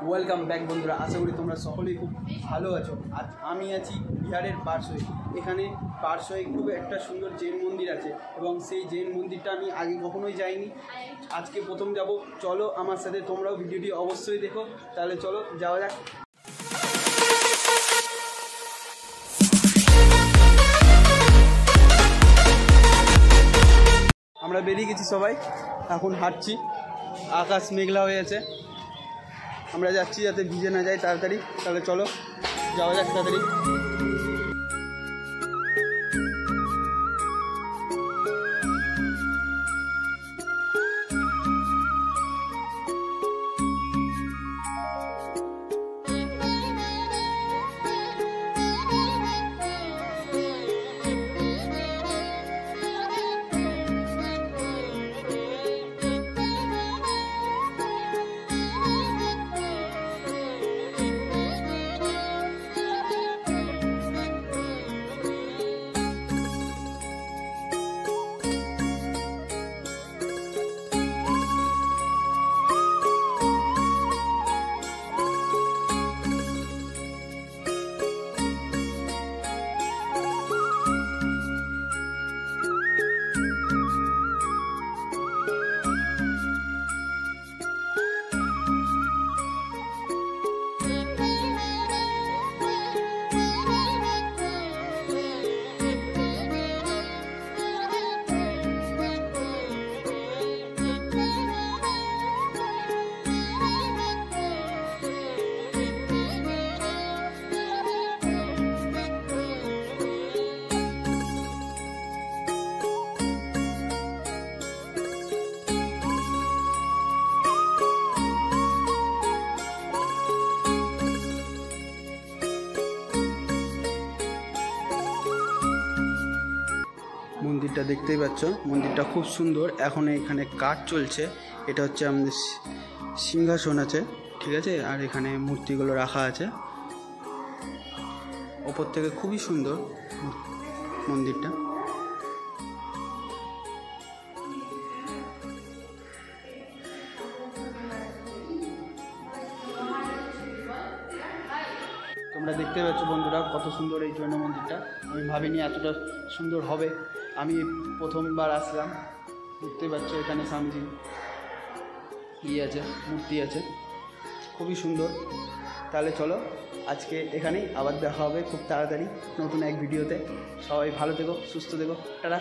Welcome back বন্ধুরা, আশা করি তোমরা সকলেই খুব ভালো আছো। আজ আমি আছি বিহারের পারসই। এখানে পারসই খুব একটা সুন্দর জৈন মন্দির আছে এবং সেই জৈন মন্দিরটা আমি আগে কখনোই যাইনি, আজকে প্রথম যাব। চলো আমার সাথে, তোমরাও ভিডিওটি অবশ্যই দেখো। তাহলে চলো যাওয়া যাক। আমরা বেরিয়ে গেছি সবাই, এখন হাঁটছি। আকাশ মেঘলা হয়ে আছে, আমরা যাচ্ছি যাতে ভিজে না যায় তাড়াতাড়ি। তাহলে চলো যাওয়া যাক তাড়াতাড়ি। মন্দিরটা দেখতেই পাচ্ছ, মন্দিরটা খুব সুন্দর। এখন এখানে কাজ চলছে। এটা হচ্ছে আমাদের সিংহাসন আছে, ঠিক আছে, আর এখানে মূর্তিগুলো রাখা আছে। ওপর থেকে খুবই সুন্দর মন্দিরটা। তোমরা দেখতে পাচ্ছ বন্ধুরা কত সুন্দর এই জৈন মন্দিরটা। আমি ভাবিনি এতটা সুন্দর হবে। আমি প্রথমবার আসলাম। দেখতে পাচ্ছ এখানে স্বামীজি আছে, মূর্তি আছে, খুবই সুন্দর। তাহলে চলো আজকে এখানেই, আবার দেখা হবে খুব তাড়াতাড়ি নতুন এক ভিডিওতে। সবাই ভালো থেকো, সুস্থ থেকো, টাটা।